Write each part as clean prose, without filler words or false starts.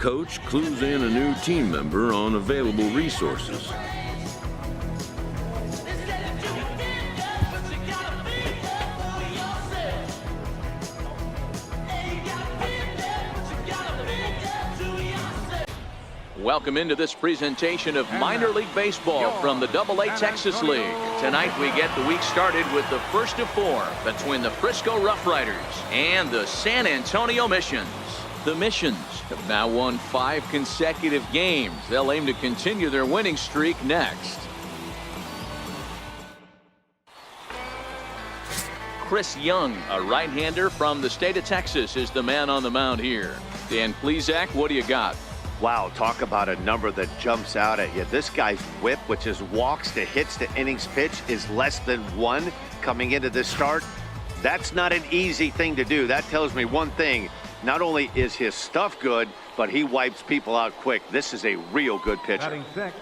coach clues in a new team member on available resources. Welcome into this presentation of minor league baseball from the AA Texas League. Tonight we get the week started with the first of four between the Frisco Rough Riders and the San Antonio Missions. The Missions have now won 5 consecutive games. They'll aim to continue their winning streak next. Chris Young, a right-hander from the state of Texas, is the man on the mound here. Dan Plesac, what do you got? Wow, talk about a number that jumps out at you. This guy's whip, which is walks to hits to innings pitched, is less than 1 coming into this start. That's not an easy thing to do. That tells me one thing. Not only is his stuff good, but he wipes people out quick. This is a real good pitcher. Batting sixth,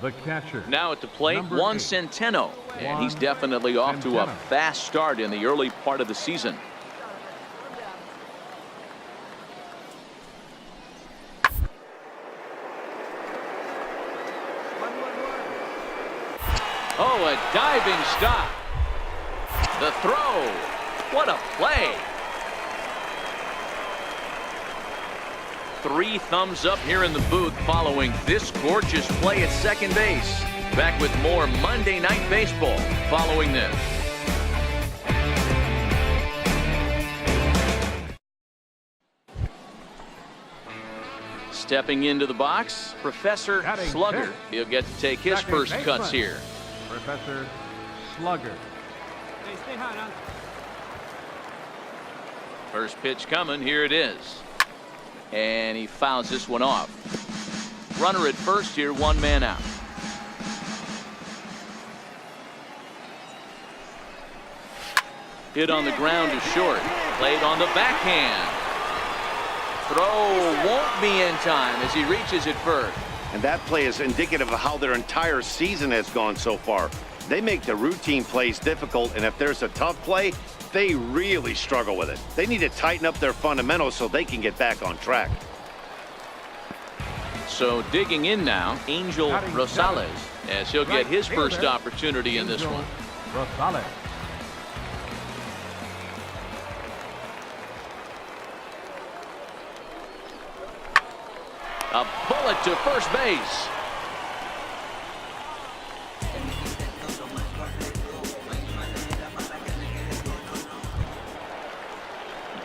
the catcher. Now at the plate, Juan Centeno. And he's definitely off to a fast start in the early part of the season. Oh, a diving stop. The throw. What a play. 3 thumbs up here in the booth following this gorgeous play at second base. Back with more Monday Night Baseball following this. Stepping into the box, Professor Slugger. He'll get to take his first cuts here. Professor Slugger. Stay high now. First pitch coming. Here it is. And he fouls this one off. Runner at first here, 1 man out. Hit on the ground to short. Played on the backhand. Throw won't be in time as he reaches it first. And that play is indicative of how their entire season has gone so far. They make the routine plays difficult, and if there's a tough play, they really struggle with it. They need to tighten up their fundamentals so they can get back on track. So digging in now, Angel Rosales, as he'll get his first opportunity in this one. Rosales. A bullet to first base.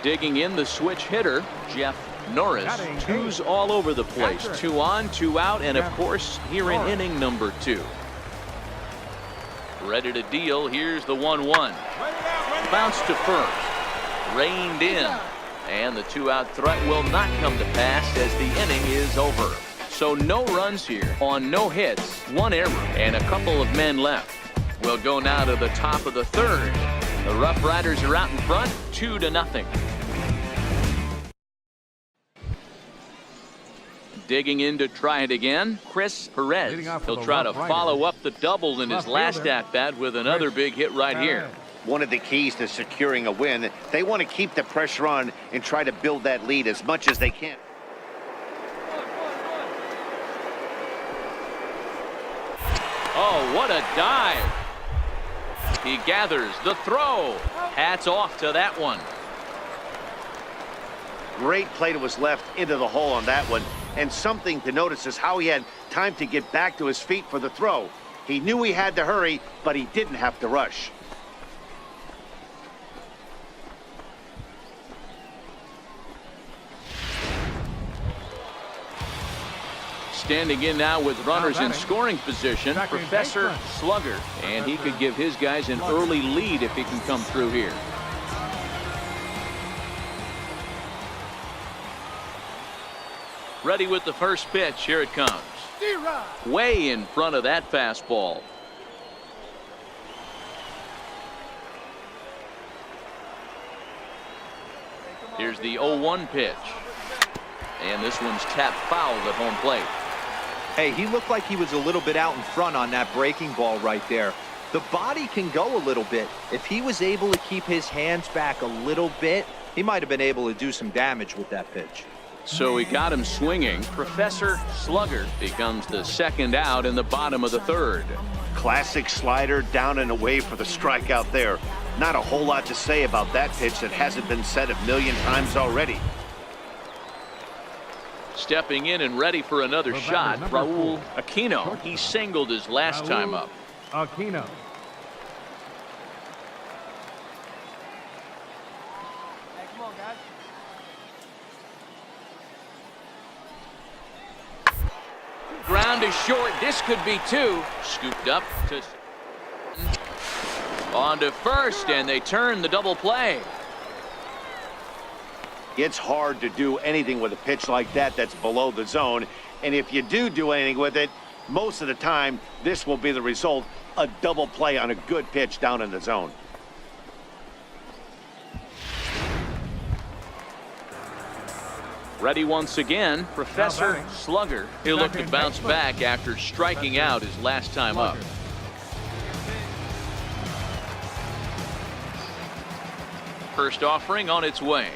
Digging in the switch hitter, Jeff Norris. 2s all over the place. 2 on, 2 out, and of course here in inning number 2. Ready to deal. Here's the 1-1. Bounce to first. Reined in. And the 2-out threat will not come to pass as the inning is over. So no runs here on no hits, 1 error, and a couple of men left. We'll go now to the top of the 3rd. The Rough Riders are out in front, 2-0. Digging in to try it again, Chris Perez. He'll try to follow up the double in his last at-bat with another big hit right here. One of the keys to securing a win, they want to keep the pressure on and try to build that lead as much as they can. Oh, what a dive. He gathers the throw. Hats off to that one. Great play that was left into the hole on that one. And something to notice is how he had time to get back to his feet for the throw. He knew he had to hurry, but he didn't have to rush. Standing in now with runners in scoring position, Professor Slugger. And he could give his guys an early lead if he can come through here. Ready with the first pitch. Here it comes. Way in front of that fastball. Here's the 0-1 pitch. And this one's tapped foul at home plate. Hey, he looked like he was a little bit out in front on that breaking ball right there. The body can go a little bit. If he was able to keep his hands back a little bit, he might have been able to do some damage with that pitch. So he got him swinging. Professor Slugger becomes the second out in the bottom of the third. Classic slider, down and away for the strikeout there. Not a whole lot to say about that pitch that hasn't been said a million times already. Stepping in and ready for another shot, Raul Aquino. He singled his last time up. Aquino. Hey, come on, guys. Ground is short. This could be two. Scooped up to on to first, and they turn the double play. It's hard to do anything with a pitch like that that's below the zone. And if you do anything with it, most of the time, this will be the result. A double play on a good pitch down in the zone. Ready once again, Professor Slugger. He'll look to bounce back after striking out his last time up. First offering on its way.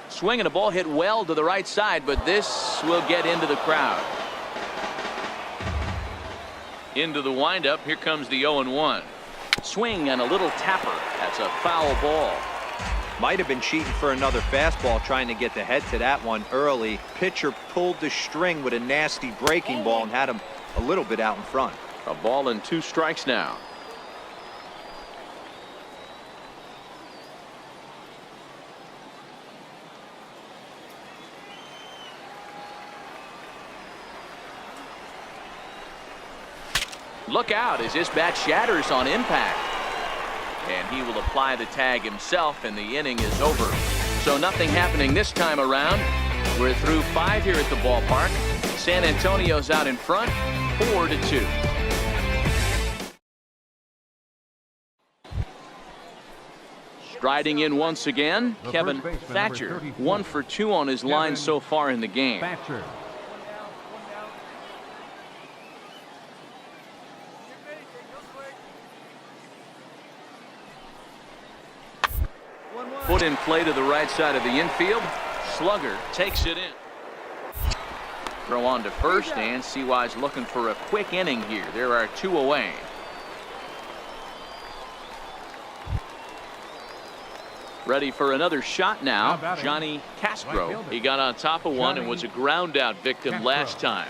Swing and a ball hit well to the right side, but this will get into the crowd. Into the windup. Here comes the 0-1. Swing and a little tapper. That's a foul ball. Might have been cheating for another fastball, trying to get the head to that one early. Pitcher pulled the string with a nasty breaking ball and had him a little bit out in front. A ball and 2 strikes now. Look out as this bat shatters on impact. And he will apply the tag himself, and the inning is over. So nothing happening this time around. We're through 5 here at the ballpark. San Antonio's out in front, 4-2. Striding in once again, Kevin Thatcher. 1 for 2 on his line so far in the game. Thatcher. Put in play to the right side of the infield. Slugger takes it in. Throw on to first, and CY's looking for a quick inning here. There are 2 away. Ready for another shot now. Johnny Castro. He got on top of one and was a ground out victim last time.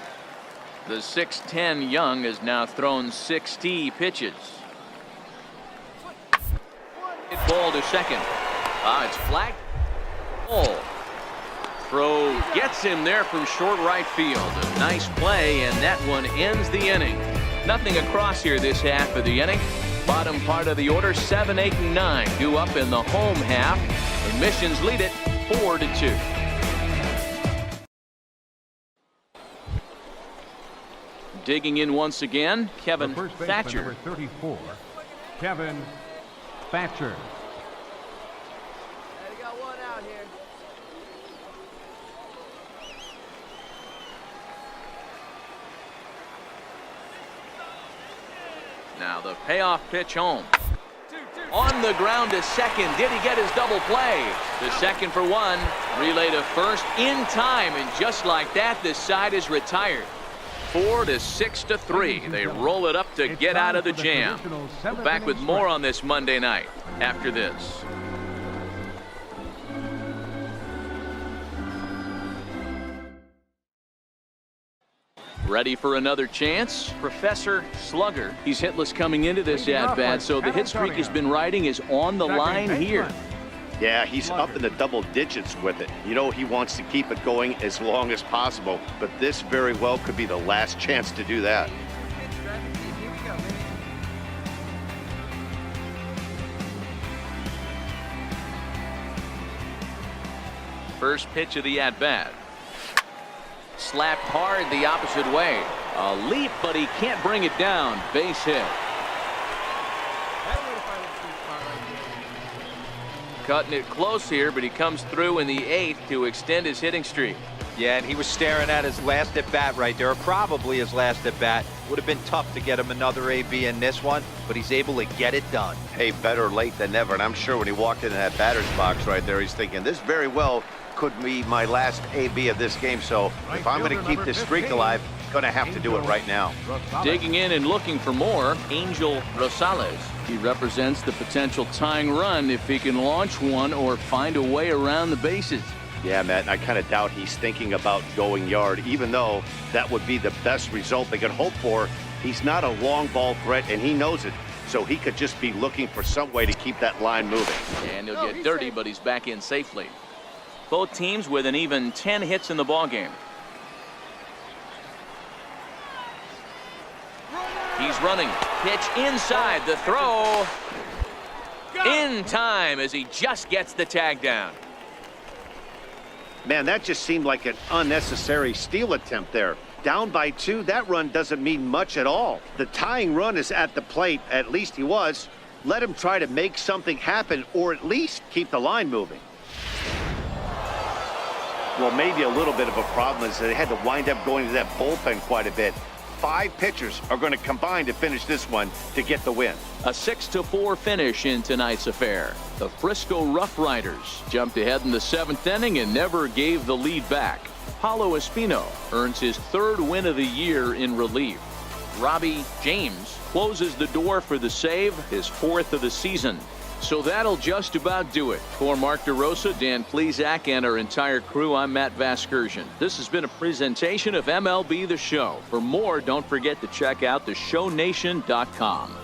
The 6'10" Young has now thrown 60 pitches. Hit ball to second. It's flagged. Oh. Throw gets him there from short right field. A nice play, and that one ends the inning. Nothing across here this half of the inning. Bottom part of the order, 7, 8, and 9 due up in the home half. The Missions lead it 4-2. Digging in once again, Kevin Thatcher. Number 34, Kevin Thatcher. Now the payoff pitch home. On the ground to second. Did he get his double play? The second for 1. Relay to first in time. And just like that, this side is retired. 4-6-3. They roll it up to get out of the jam. We're back with more on this Monday night after this. Ready for another chance? Professor Slugger. He's hitless coming into this at-bat, so the hit streak has been riding is on the line here. Yeah, he's up in the double digits with it. You know, he wants to keep it going as long as possible, but this very well could be the last chance to do that. First pitch of the at-bat. Slapped hard the opposite way. A leap, but he can't bring it down. Base hit. Cutting it close here, but he comes through in the 8th to extend his hitting streak. Yeah, and he was staring at his last at-bat right there, probably his last at-bat. Would have been tough to get him another AB in this one, but he's able to get it done. Hey, better late than never, and I'm sure when he walked into that batter's box right there, he's thinking this very well could be my last AB of this game. So if I'm going to keep this streak alive, going to have to do it right now. Digging in and looking for more, Angel Rosales. He represents the potential tying run if he can launch one or find a way around the bases. Yeah, Matt, and I kind of doubt he's thinking about going yard, even though that would be the best result they could hope for. He's not a long ball threat, and he knows it. So he could just be looking for some way to keep that line moving. And he'll get dirty, but he's back in safely. Both teams with an even 10 hits in the ballgame. He's running. Pitch inside. The throw in time as he just gets the tag down. Man, that just seemed like an unnecessary steal attempt there. Down by 2, that run doesn't mean much at all. The tying run is at the plate, at least he was. Let him try to make something happen or at least keep the line moving. Well, maybe a little bit of a problem is that they had to wind up going to that bullpen quite a bit. 5 pitchers are going to combine to finish this one to get the win. A 6-4 finish in tonight's affair. The Frisco Rough Riders jumped ahead in the 7th inning and never gave the lead back. Paulo Espino earns his 3rd win of the year in relief. Robbie James closes the door for the save, his 4th of the season. So that'll just about do it. For Mark DeRosa, Dan Plesac, and our entire crew, I'm Matt Vasgersian. This has been a presentation of MLB The Show. For more, don't forget to check out theshownation.com.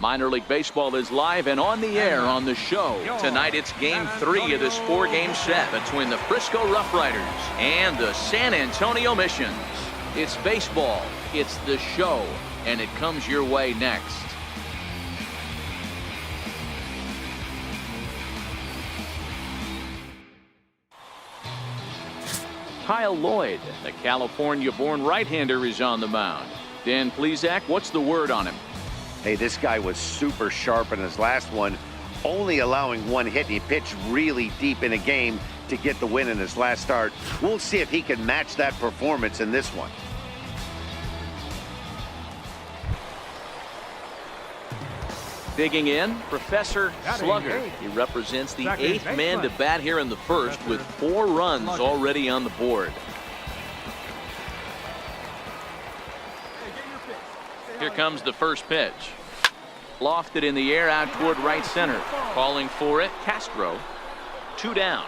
Minor League Baseball is live and on the air on The Show. Tonight it's Game 3 of this 4-game set between the Frisco Rough Riders and the San Antonio Missions. It's baseball, it's The Show, and it comes your way next. Kyle Lloyd, the California-born right-hander, is on the mound. Dan Plesac, what's the word on him? Hey, this guy was super sharp in his last one, only allowing 1 hit. He pitched really deep in a game to get the win in his last start. We'll see if he can match that performance in this one. Digging in, Professor Slugger. He represents the 8th man to bat here in the 1st with 4 runs already on the board. Here comes the first pitch. Lofted in the air out toward right center. Calling for it, Castro. 2 down.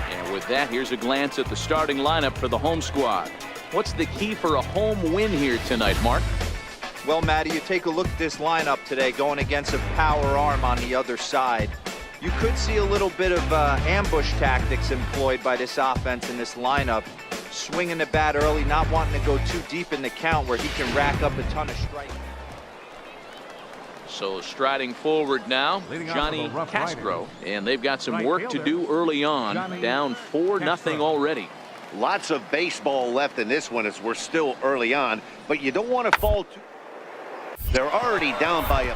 And with that, here's a glance at the starting lineup for the home squad. What's the key for a home win here tonight, Mark? Well, Matty, you take a look at this lineup today going against a power arm on the other side. You could see a little bit of ambush tactics employed by this offense in this lineup. Swinging the bat early, not wanting to go too deep in the count where he can rack up a ton of strikes. So striding forward now, Johnny Castro. And they've got some work to do early on. Down 4-0 already. Lots of baseball left in this one as we're still early on, but you don't want to fall too. They're already down by a.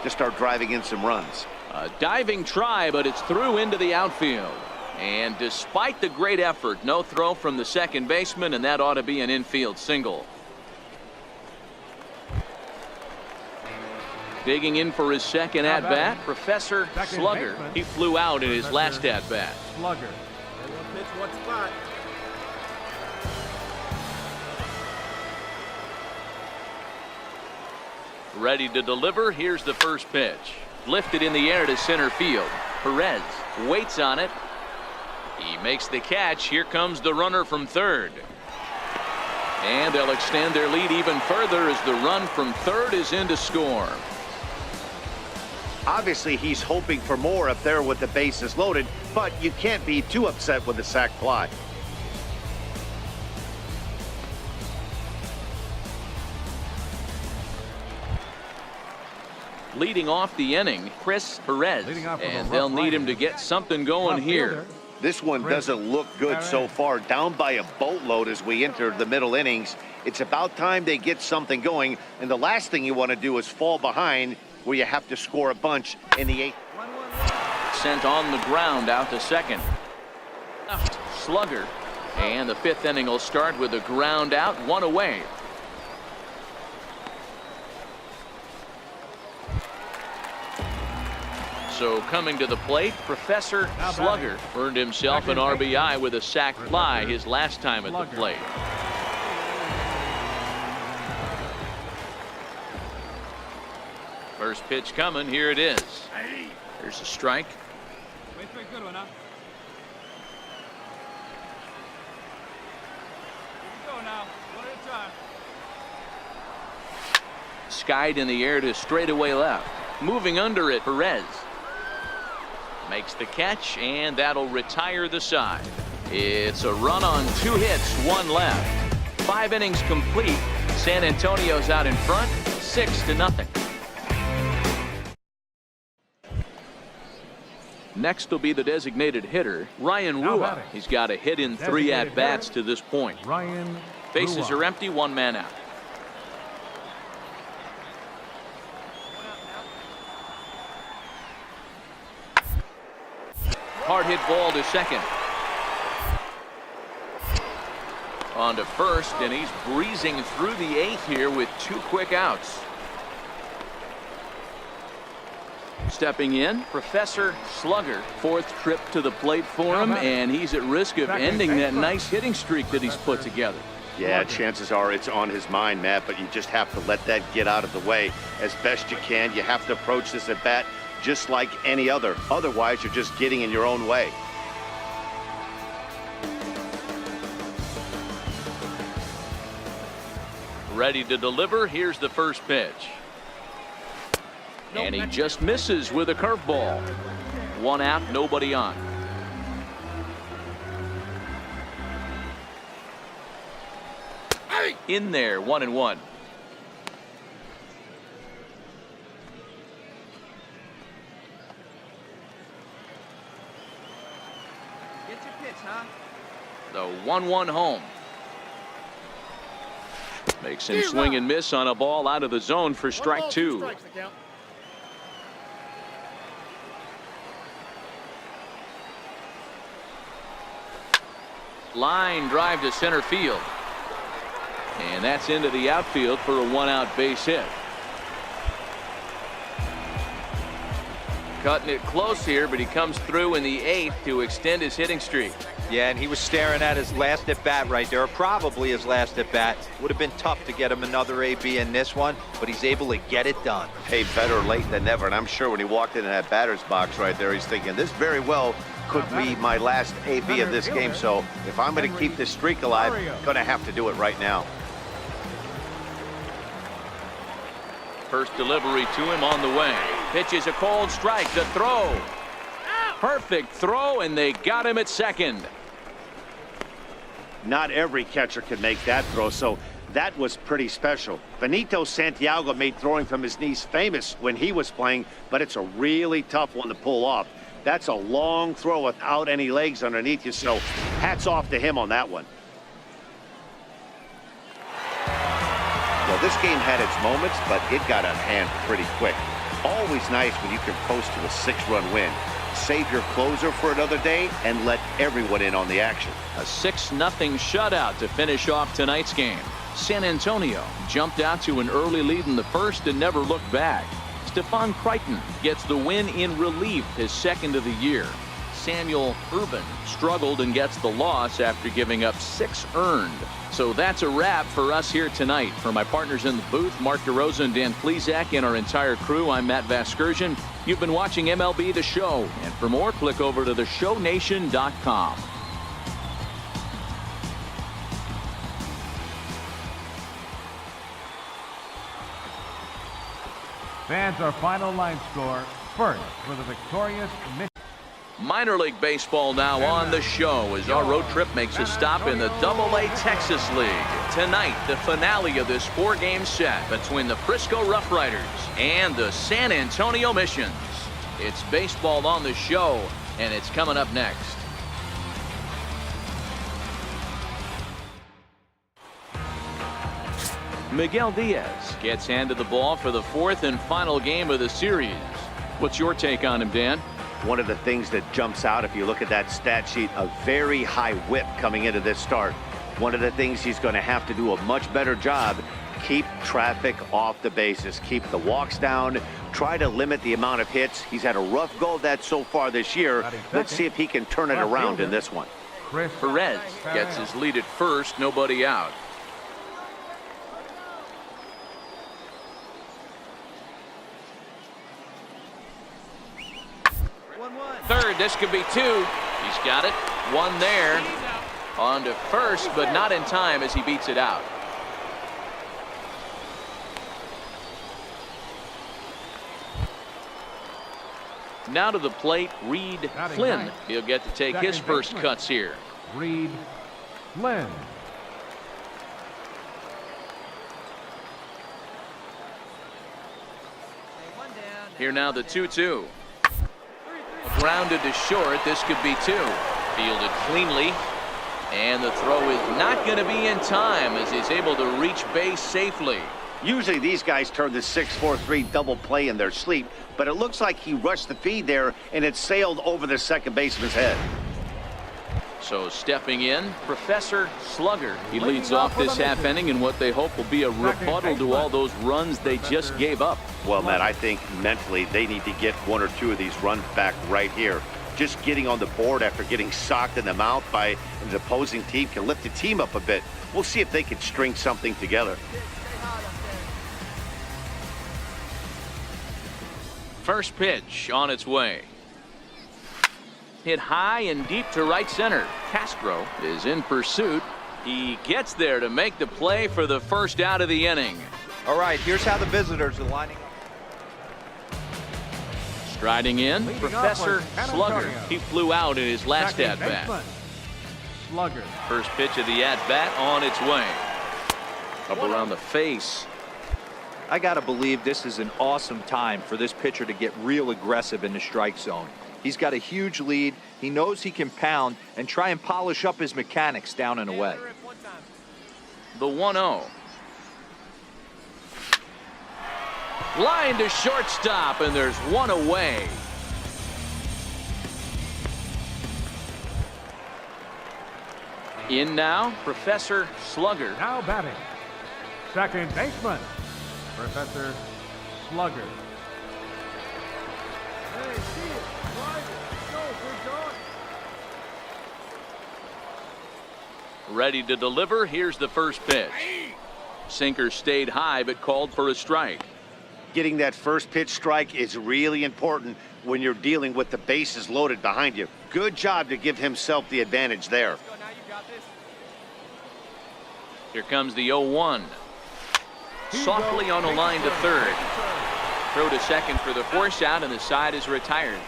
To start driving in some runs. A diving try, but it's through into the outfield. And despite the great effort, no throw from the second baseman, and that ought to be an infield single. Digging in for his second at-bat, Professor Slugger. He flew out in his last at-bat. Slugger. Pitch one spot. Ready to deliver. Here's the first pitch. Lifted in the air to center field. Perez waits on it. He makes the catch. Here comes the runner from third. And they'll extend their lead even further as the run from third is in to score. Obviously, he's hoping for more up there with the bases loaded, but you can't be too upset with the sac fly. Leading off the inning, Chris Perez, and they'll need him to get something going here. This one doesn't look good so far. Down by a boatload as we enter the middle innings. It's about time they get something going, and the last thing you want to do is fall behind where you have to score a bunch in the 8th. Sent on the ground out to second. Slugger. And the 5th inning will start with a ground out, 1 away. So coming to the plate, Professor Slugger earned himself an RBI with a sac fly his last time at the plate. First pitch coming, here it is. There's a strike. Wait for a good one, huh? Here we go now, one at a time. Skied in the air to straightaway left. Moving under it, Perez makes the catch, and that'll retire the side. It's a run on 2 hits, 1 left. 5 innings complete. San Antonio's out in front, 6-0. Next will be the designated hitter, Ryan Rua. He's got a hit in 3 at-bats to this point. Ryan Bases Rua. are empty, 1 man out. Hard hit ball to second. On to first, and he's breezing through the 8th here with 2 quick outs. Stepping in, Professor Slugger. 4th trip to the plate for him, and he's at risk of ending that nice hitting streak that he's put together. Yeah, chances are it's on his mind, Matt, but you just have to let that get out of the way as best you can. You have to approach this at bat just like any other. Otherwise, you're just getting in your own way. Ready to deliver. Here's the first pitch. And he just misses with a curveball. 1 out, nobody on. In there, 1-1. Get your pitch, huh? The 1-1 home. Makes him swing and miss on a ball out of the zone for strike 2. Line drive to center field. And that's into the outfield for a 1-out base hit. Cutting it close here, but he comes through in the 8th to extend his hitting streak. Yeah, and he was staring at his last at-bat right there, or probably his last at-bat. Would have been tough to get him another AB in this one, but he's able to get it done. Hey, better late than never, and I'm sure when he walked into that batter's box right there, he's thinking, this very well could be my last AB of this game, so if I'm going to keep this streak alive, I'm going to have to do it right now. First delivery to him on the way. Pitches a cold strike to throw. Perfect throw, and they got him at second. Not every catcher can make that throw, so that was pretty special. Benito Santiago made throwing from his knees famous when he was playing, but it's a really tough one to pull off. That's a long throw without any legs underneath you, so hats off to him on that one. Well, this game had its moments, but it got out of hand pretty quick. Always nice when you can coast to a 6-run win. Save your closer for another day and let everyone in on the action. A 6-0 shutout to finish off tonight's game. San Antonio jumped out to an early lead in the first and never looked back. Stephon Crichton gets the win in relief, his 2nd of the year. Samuel Urban struggled and gets the loss after giving up 6 earned. So that's a wrap for us here tonight. For my partners in the booth, Mark DeRosa and Dan Plesac, and our entire crew, I'm Matt Vasgersian. You've been watching MLB The Show. And for more, click over to theshownation.com. Fans, our final line score. First for the victorious Michigan. Minor League Baseball now on the show as our road trip makes a stop in the AA Texas League. Tonight, the finale of this 4-game set between the Frisco Rough Riders and the San Antonio Missions. It's baseball on the show, and it's coming up next. Miguel Diaz gets handed the ball for the fourth and final game of the series. What's your take on him, Dan? One of the things that jumps out, if you look at that stat sheet, a very high whip coming into this start. One of the things he's going to have to do a much better job, keep traffic off the bases, keep the walks down, try to limit the amount of hits. He's had a rough go of that so far this year. Let's see if he can turn it around in this one. Perez gets his lead at first, nobody out. Third, this could be two. He's got it. One there. On to first, but not in time as he beats it out. Now to the plate, Reed Flynn. He'll get to take his first cuts here. Reed Flynn. Here now the 2-2. Grounded to short. This could be two. Fielded cleanly. And the throw is not going to be in time as he's able to reach base safely. Usually these guys turn the 6-4-3 double play in their sleep, but it looks like he rushed the feed there and it sailed over the second baseman's head. So stepping in, Professor Slugger. He leads off this half inning in what they hope will be a rebuttal to all those runs they just gave up. Well, Matt, I think mentally they need to get one or two of these runs back right here. Just getting on the board after getting socked in the mouth by an opposing team can lift the team up a bit. We'll see if they can string something together. First pitch on its way. Hit high and deep to right center. Castro is in pursuit. He gets there to make the play for the first out of the inning. All right, here's how the visitors are lining up. Striding in, Professor Slugger. He flew out in his last at-bat. Slugger. First pitch of the at-bat on its way. Up around the face. I got to believe this is an awesome time for this pitcher to get real aggressive in the strike zone. He's got a huge lead. He knows he can pound and try and polish up his mechanics down and away. The 1-0. Line to shortstop, and there's one away. In now, Professor Slugger. Now batting, second baseman, Professor Slugger. Ready to deliver. Here's the first pitch. Sinker stayed high but called for a strike. Getting that first pitch strike is really important when you're dealing with the bases loaded behind you. Good job to give himself the advantage there. Here comes the 0-1. Softly on a line to third. Throw to second for the force out, and the side is retired.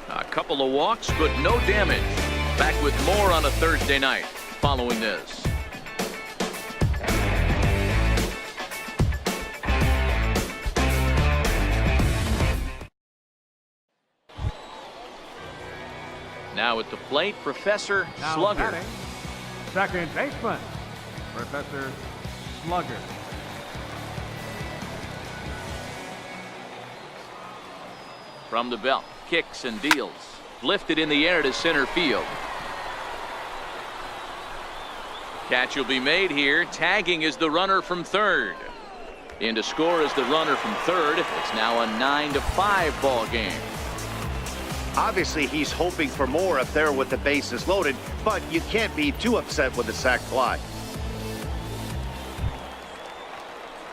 A couple of walks, but no damage. Back with more on a Thursday night following this. Now at the plate, Professor Slugger. Batting, second baseman, Professor Slugger. From the belt, kicks and deals. Lifted in the air to center field. Catch will be made here. Tagging is the runner from third. In to score is the runner from third. It's now a 9-5 ball game. Obviously, he's hoping for more up there with the bases loaded, but you can't be too upset with a sac fly.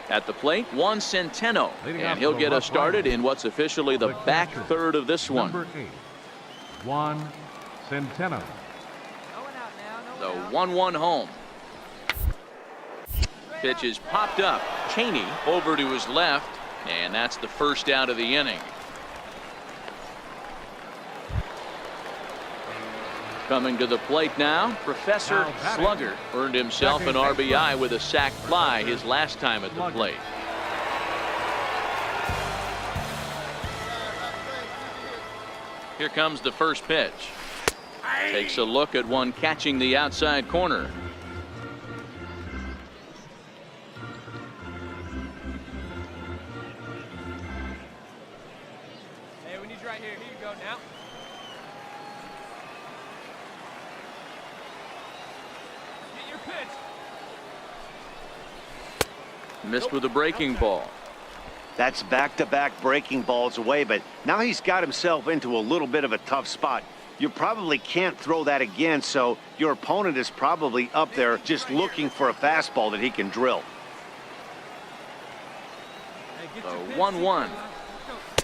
At the plate, Juan Centeno, and he'll get us started in what's officially the back third of this one. Number 8, Juan Centeno. The 1-1 home. Pitch is popped up. Cheney over to his left, and that's the first out of the inning. Coming to the plate now, Professor Slugger earned himself an RBI with a sac fly his last time at the plate. Here comes the first pitch. Takes a look at one catching the outside corner. we need you right here. Here you go now. Get your pitch. Missed with a breaking ball. That's back-to-back breaking balls away, but now he's got himself into a little bit of a tough spot. You probably can't throw that again, so your opponent is probably up there just looking for a fastball that he can drill. The 1-1.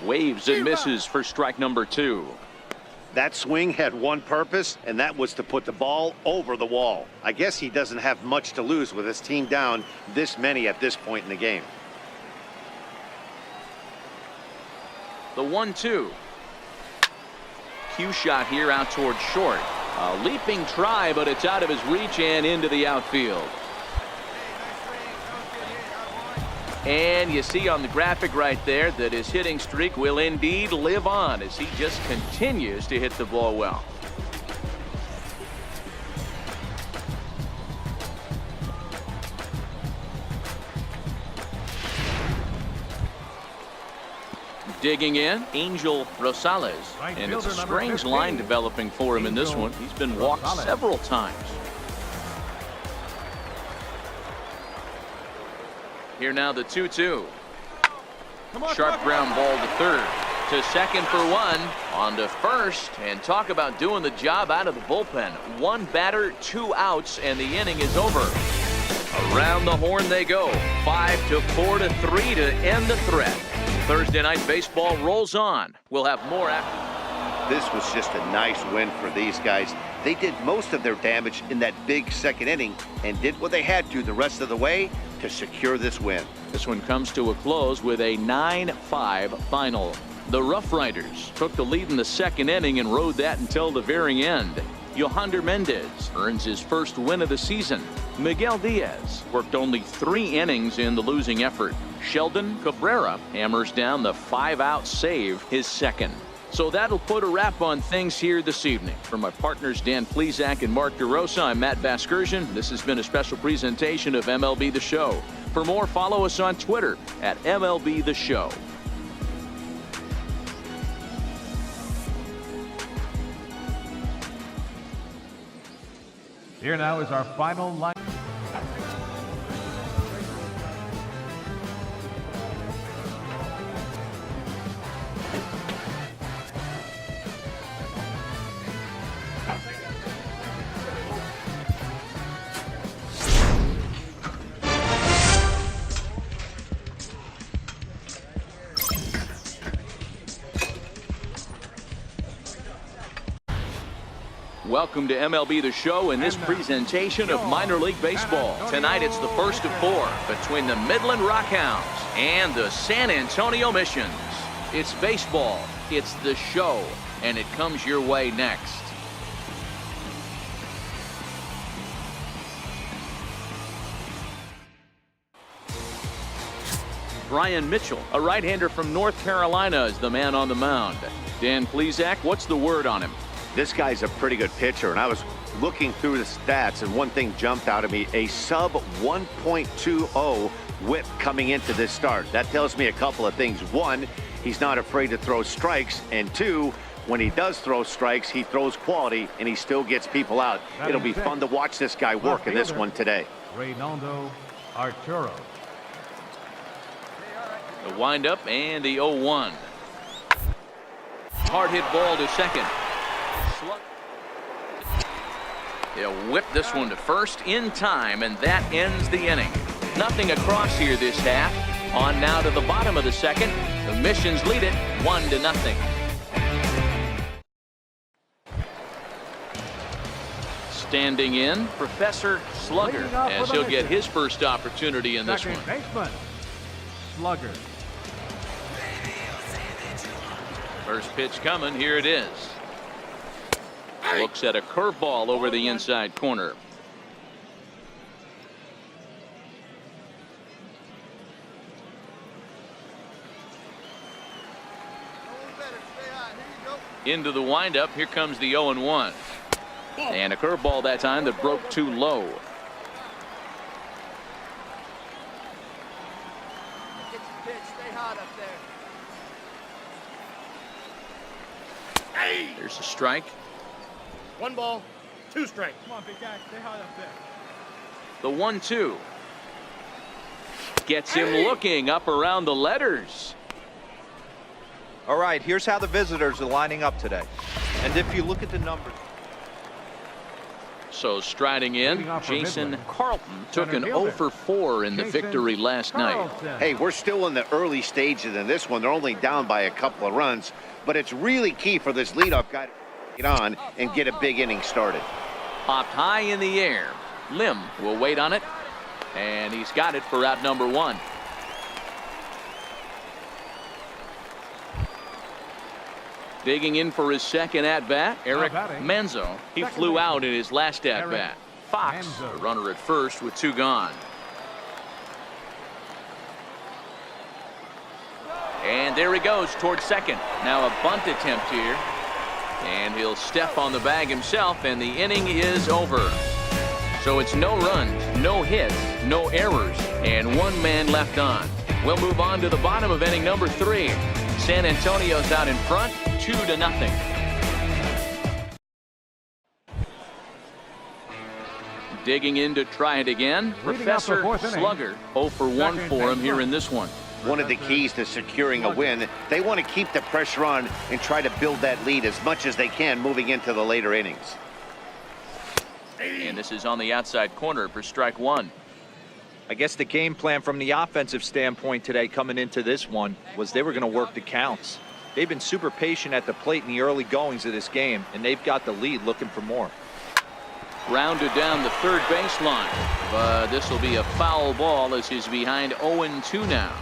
Waves and misses for strike number 2. That swing had one purpose, and that was to put the ball over the wall. I guess he doesn't have much to lose with his team down this many at this point in the game. The 1-2. Cue shot here out towards short. A leaping try, but it's out of his reach and into the outfield. And you see on the graphic right there that his hitting streak will indeed live on as he just continues to hit the ball well. Digging in, Angel Rosales. And it's a strange line developing for him in this one. He's been walked several times. Here now the 2-2. Sharp ground ball to third. To second for one. On to first. And talk about doing the job out of the bullpen. One batter, 2 outs, and the inning is over. Around the horn they go. 5-4-3 to end the threat. Thursday night baseball rolls on. We'll have more after. This was just a nice win for these guys. They did most of their damage in that big second inning and did what they had to the rest of the way to secure this win. This one comes to a close with a 9-5 final. The Rough Riders took the lead in the second inning and rode that until the very end. Yohander Mendez earns his first win of the season. Miguel Diaz worked only 3 innings in the losing effort. Sheldon Cabrera hammers down the 5-out save, his second. So that'll put a wrap on things here this evening. For my partners Dan Plesac and Mark DeRosa, I'm Matt Vasgersian. This has been a special presentation of MLB The Show. For more, follow us on Twitter at MLB The Show. Here now is our final line. Welcome to MLB The Show and this presentation of minor league baseball. Tonight it's the first of 4 between the Midland Rockhounds and the San Antonio Missions. It's baseball, it's the show, and it comes your way next. Brian Mitchell, a right-hander from North Carolina, is the man on the mound. Dan Plesac, what's the word on him? This guy's a pretty good pitcher, and I was looking through the stats, and one thing jumped out at me, a sub 1.20 whip coming into this start. That tells me a couple of things. 1, he's not afraid to throw strikes, and 2, when he does throw strikes, he throws quality, and he still gets people out. It'll be fun to watch this guy work in this one today. Reynaldo Arturo. The windup and the 0-1. Hard hit ball to second. He'll whip this one to first in time, and that ends the inning. Nothing across here this half. On now to the bottom of the second. The Missions lead it 1-0. Standing in, Professor Slugger, as he'll get his first opportunity in this one. Baseman Slugger. First pitch coming. Here it is. Looks at a curveball over the inside corner. Into the windup. Here comes the 0-1. And a curveball that time that broke too low. There's a strike. 1 ball, 2 strikes. Come on, big guy. Stay high up there. The 1-2. Gets him looking up around the letters. All right, here's how the visitors are lining up today. And if you look at the numbers. So striding in, Jason Carlton took an 0 for 4 in the victory last night. Hey, we're still in the early stages in this one. They're only down by a couple of runs, but it's really key for this leadoff guy to get on and get a big inning started. Popped high in the air. Lim will wait on it, and he's got it for out number 1. Digging in for his second at-bat, Eric Manzo. He flew out in his last at-bat. Fox, the runner at first with 2 gone. And there he goes towards second. Now a bunt attempt here. And he'll step on the bag himself, and the inning is over. So it's no runs, no hits, no errors, and 1 man left on. We'll move on to the bottom of inning number 3. San Antonio's out in front, 2-0. Digging in to try it again, Professor Slugger. 0 for 1 for him here in this one. One of the keys to securing a win, they want to keep the pressure on and try to build that lead as much as they can moving into the later innings. And this is on the outside corner for strike 1. I guess the game plan from the offensive standpoint today coming into this one was they were going to work the counts. They've been super patient at the plate in the early goings of this game, and they've got the lead looking for more. Grounded down the third baseline, but this will be a foul ball as he's behind 0-2 now.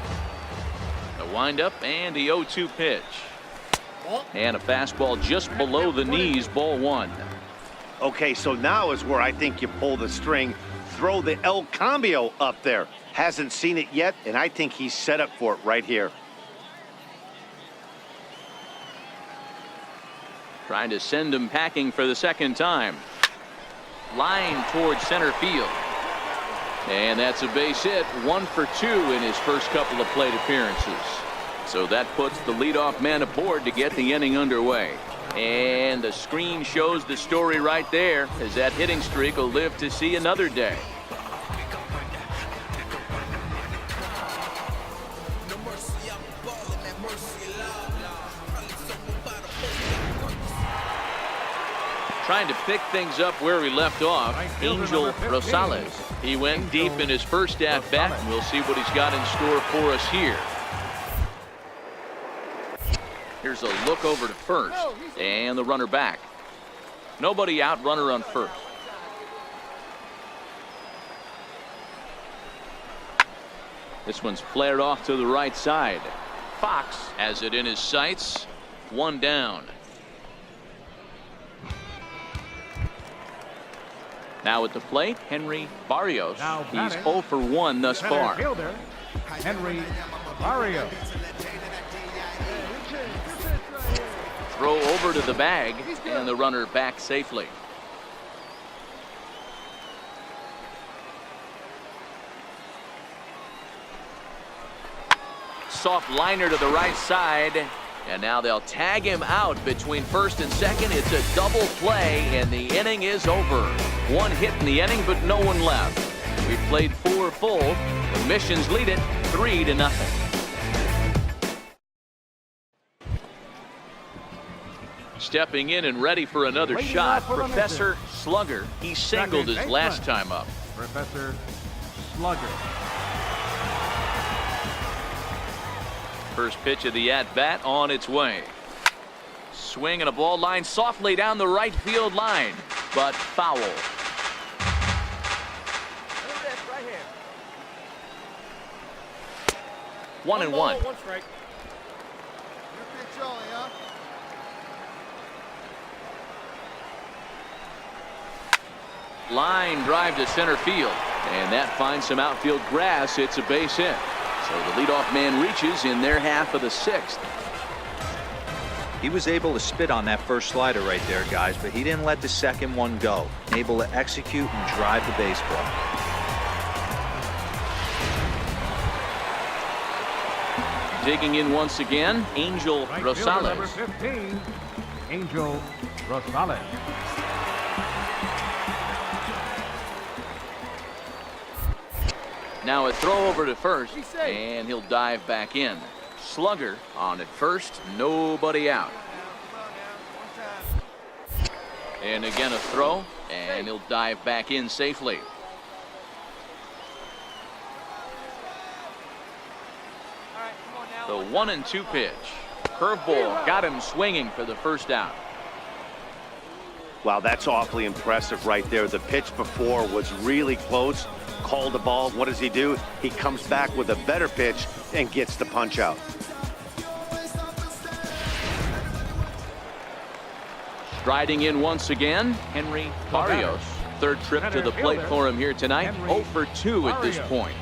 The windup and the 0-2 pitch. And a fastball just below the knees, ball 1. Okay, so now is where I think you pull the string. Throw the El Cambio up there. Hasn't seen it yet, and I think he's set up for it right here. Trying to send him packing for the second time. Line towards center field. And that's a base hit. 1 for 2 in his first couple of plate appearances. So that puts the leadoff man aboard to get the inning underway. And the screen shows the story right there, as that hitting streak will live to see another day. Trying to pick things up where he left off, Angel Rosales. He went deep in his first at-bat, and we'll see what he's got in store for us here. Here's a look over to first, and the runner back. Nobody out, runner on first. This one's flared off to the right side. Fox has it in his sights. 1 down. Now at the plate, Henry Barrios. He's 0 for 1 thus far. Henry Barrios. Throw over to the bag, and the runner back safely. Soft liner to the right side, and now they'll tag him out between first and second. It's a double play, and the inning is over. 1 hit in the inning, but no one left. We've played 4 full. The Missions lead it 3-0. Stepping in and ready for another shot, Professor Slugger. He singled his last time up. Professor Slugger. First pitch of the at-bat on its way. Swing and a ball line softly down the right field line, but foul. Right here. 1-1. 1 strike. Line drive to center field, and that finds some outfield grass. It's a base hit. So the leadoff man reaches in their half of the 6th. He was able to spit on that first slider right there, guys, but he didn't let the second one go. Able to execute and drive the baseball. Digging in once again, Angel Right fielder, number Rosales. 15, Angel Rosales. Now a throw over to first, and he'll dive back in. Slugger on at first, nobody out. And again a throw, and he'll dive back in safely. The 1-2 pitch. Curveball got him swinging for the first out. Wow, that's awfully impressive right there. The pitch before was really close. Called the ball. What does he do? He comes back with a better pitch and gets the punch out. Striding in once again, Henry Barrios. Third trip to the plate for him here tonight. 0 for 2 at this point.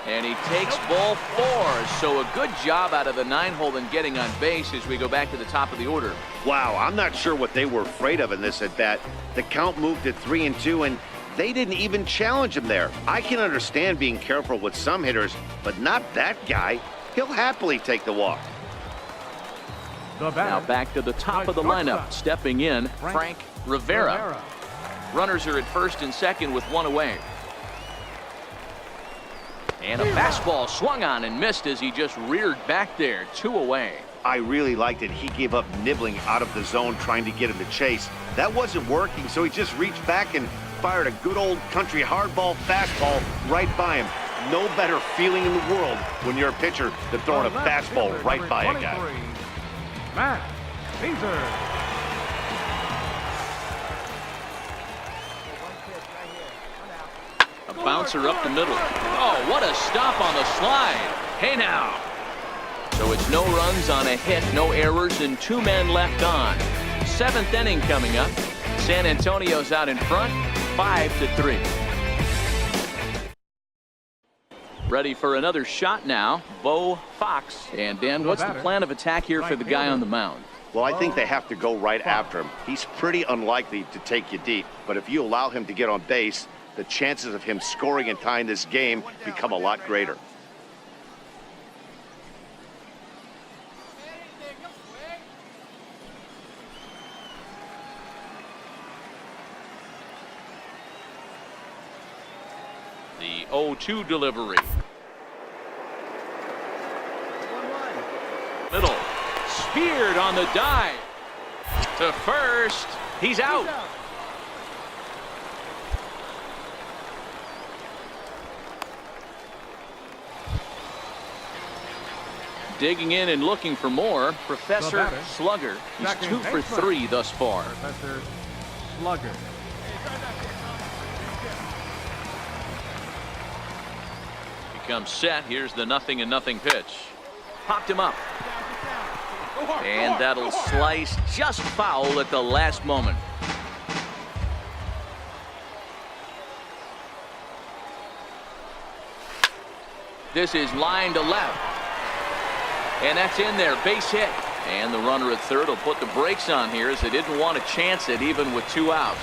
And he takes ball 4. So a good job out of the 9-hole in getting on base as we go back to the top of the order. Wow, I'm not sure what they were afraid of in this at bat. The count moved to 3-2, and they didn't even challenge him there. I can understand being careful with some hitters, but not that guy. He'll happily take the walk. Now back to the top of the lineup. Stepping in, Frank Rivera. Runners are at first and second with 1 away. And a fastball swung on and missed as he just reared back there. 2 away. I really liked it. He gave up nibbling out of the zone trying to get him to chase. That wasn't working, so he just reached back and fired a good old country hardball fastball right by him. No better feeling in the world when you're a pitcher than throwing a fastball right by a guy. Matt Caesar. A bouncer up the middle. Oh, what a stop on the slide. Hey now. So it's no runs on a hit, no errors, and 2 men left on. 7th inning coming up. San Antonio's out in front, 5-3. Ready for another shot now, Bo Fox. And Dan, what's the plan of attack here for the guy on the mound? Well, I think they have to go right after him. He's pretty unlikely to take you deep, but if you allow him to get on base, the chances of him scoring and tying this game become a lot greater. The 0-2 delivery. Middle. Speared on the dive. To first. He's out. Digging in and looking for more, Professor Slugger. He's 2 for 3 thus far. Professor Slugger. Comes set. Here's the 0-0 pitch. Popped him up. And that'll slice just foul at the last moment. This is line to left. And that's in there. Base hit. And the runner at third will put the brakes on here as they didn't want to chance it even with 2 outs.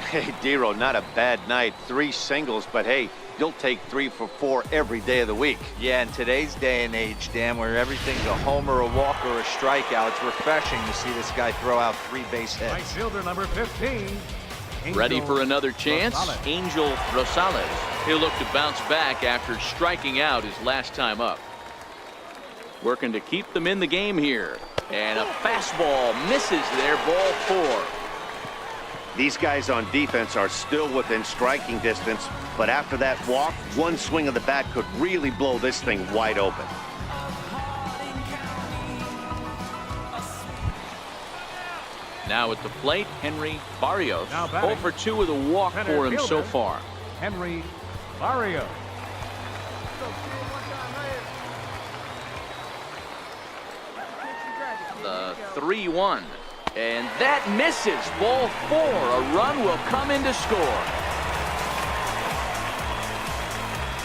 Hey, Dero, not a bad night. 3 singles, but hey, you'll take 3 for 4 every day of the week. Yeah, in today's day and age, Dan, where everything's a homer, a walk, or a strikeout, it's refreshing to see this guy throw out 3 base hits. Right fielder number 15. Ready for another chance? Angel Rosales. He'll look to bounce back after striking out his last time up. Working to keep them in the game here. And a fastball misses there, ball 4. These guys on defense are still within striking distance, but after that walk, one swing of the bat could really blow this thing wide open. Now at the plate, Henry Barrios. 0 for 2 with a walk for him so far. Henry Barrios. The 3-1. And that misses. Ball 4. A run will come in to score.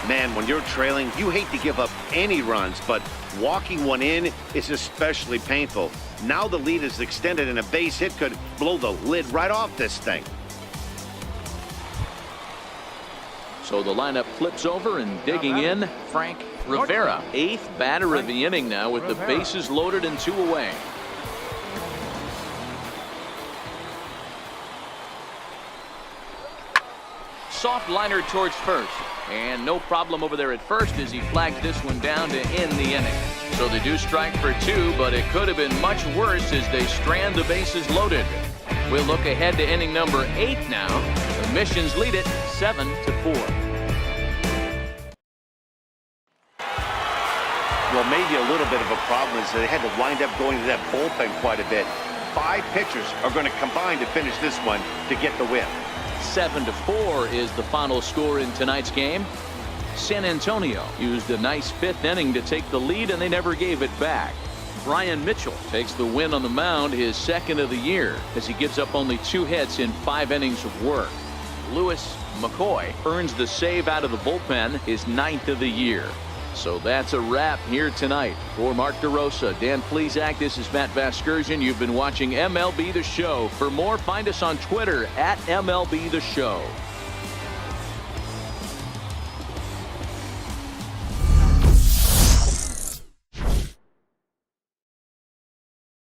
Man, when you're trailing, you hate to give up any runs, but walking one in is especially painful. Now the lead is extended and a base hit could blow the lid right off this thing. So the lineup flips over, and digging in, Frank Rivera. 8th batter of the inning now with the bases loaded and 2 away. Soft liner towards first, and no problem over there at first as he flags this one down to end the inning. So they do strike for 2, but it could have been much worse as they strand the bases loaded. We'll look ahead to inning number 8 now. The Missions lead it 7-4. Well, maybe a little bit of a problem is they had to wind up going to that bullpen quite a bit. 5 pitchers are going to combine to finish this one to get the win. 7-4 is the final score in tonight's game. San Antonio used a nice 5th inning to take the lead, and they never gave it back. Brian Mitchell takes the win on the mound, his 2nd of the year, as he gives up only 2 hits in 5 innings of work. Lewis McCoy earns the save out of the bullpen, his 9th of the year. So that's a wrap here tonight. For Mark DeRosa, Dan Plesac, this is Matt Vasgersian. You've been watching MLB The Show. For more, find us on Twitter at MLB The Show.